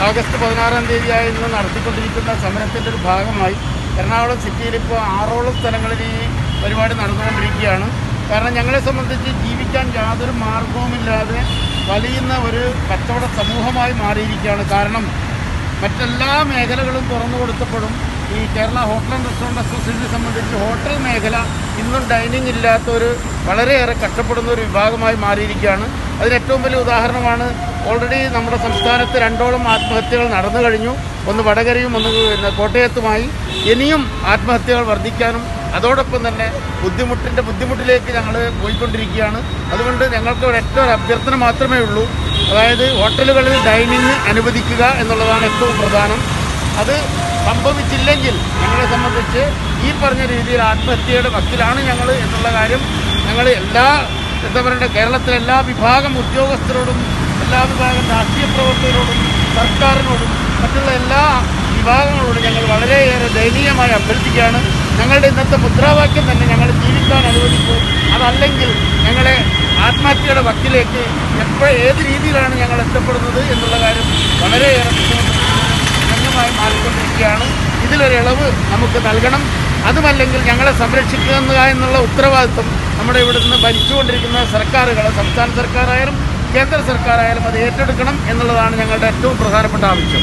August 16-ാം തീയതിയായി ഇന്ന് നടത്തിക്കൊണ്ടിരിക്കുന്ന സമരത്തിൻ്റെ ഒരു ഭാഗമായി എറണാകുളം സിറ്റിയിൽ ഇപ്പോൾ 6ഓളം സ്ഥലങ്ങളിൽ ഈ പരിപാടി നടന്നുകൊണ്ടിരിക്കുകയാണ്. കാരണം ഞങ്ങളെ സംബന്ധിച്ച് ജീവിക്കാൻ യാതൊരു മാർഗവുമില്ലാതെ വലിയുന്ന ഒരു കച്ചവട സമൂഹമായി മാറിയിരിക്കുകയാണ്. കാരണം മറ്റെല്ലാ മേഖലകളും തുറന്നു കൊടുത്തപ്പോഴും ഈ കേരള ഹോട്ടൽ ആൻഡ് റെസ്റ്റോറൻറ്റ് അസോസിയേഷനെ സംബന്ധിച്ച് ഹോട്ടൽ മേഖല ഇന്നും ഡൈനിങ് ഇല്ലാത്തൊരു വളരെയേറെ കഷ്ടപ്പെടുന്ന ഒരു വിഭാഗമായി മാറിയിരിക്കുകയാണ്. അതിന് ഏറ്റവും വലിയ ഉദാഹരണമാണ് ഓൾറെഡി നമ്മുടെ സംസ്ഥാനത്ത് 2ഓളം ആത്മഹത്യകൾ നടന്നു കഴിഞ്ഞു. ഒന്ന് വടകരയും ഒന്ന് കോട്ടയത്തുമായി. ഇനിയും ആത്മഹത്യകൾ വർദ്ധിക്കാനും അതോടൊപ്പം തന്നെ ബുദ്ധിമുട്ടിലേക്ക് ഞങ്ങൾ പോയിക്കൊണ്ടിരിക്കുകയാണ്. അതുകൊണ്ട് ഞങ്ങൾക്ക് ഒരൊറ്റ ഒരു അഭ്യർത്ഥന മാത്രമേ ഉള്ളൂ. അതായത് ഹോട്ടലുകളിൽ ഡൈനിങ് അനുവദിക്കുക എന്നുള്ളതാണ് ഏറ്റവും പ്രധാനം. അത് സംഭവിച്ചില്ലെങ്കിൽ ഞങ്ങളെ സംബന്ധിച്ച് ഈ പറഞ്ഞ രീതിയിൽ ആത്മഹത്യയുടെ വക്കിലാണ് ഞങ്ങൾ എന്നുള്ള കാര്യം ഞങ്ങൾ കേരളത്തിലെ എല്ലാ വിഭാഗം ഉദ്യോഗസ്ഥരോടും എല്ലാ വിഭാഗം രാഷ്ട്രീയ പ്രവർത്തകരോടും സർക്കാരിനോടും മറ്റുള്ള എല്ലാ വിഭാഗങ്ങളോടും ഞങ്ങൾ വളരെയേറെ ദയനീയമായി അഭ്യർത്ഥിക്കുകയാണ്. ഞങ്ങളുടെ ഇന്നത്തെ മുദ്രാവാക്യം തന്നെ ഞങ്ങൾ ജീവിക്കാൻ അനുവദിക്കും, അതല്ലെങ്കിൽ ഞങ്ങളെ ആത്മഹത്യയുടെ വക്കിലേക്ക് ഏത് രീതിയിലാണ് ഞങ്ങൾ എത്തപ്പെടുന്നത് എന്നുള്ള കാര്യം വളരെയേറെ ബുദ്ധിമുട്ടായി മാറിക്കൊണ്ടിരിക്കുകയാണ്. ഇതിലൊരിളവ് നമുക്ക് നൽകണം. അതുമല്ലെങ്കിൽ ഞങ്ങളെ സംരക്ഷിക്കുക എന്നുള്ള ഉത്തരവാദിത്വം നമ്മുടെ ഇവിടുന്ന് ഭരിച്ചുകൊണ്ടിരിക്കുന്ന സർക്കാരുകൾ, സംസ്ഥാന സർക്കാരായാലും കേന്ദ്ര സർക്കാരായാലും അത് ഏറ്റെടുക്കണം എന്നുള്ളതാണ് ഞങ്ങളുടെ ഏറ്റവും പ്രധാനപ്പെട്ട ആവശ്യം.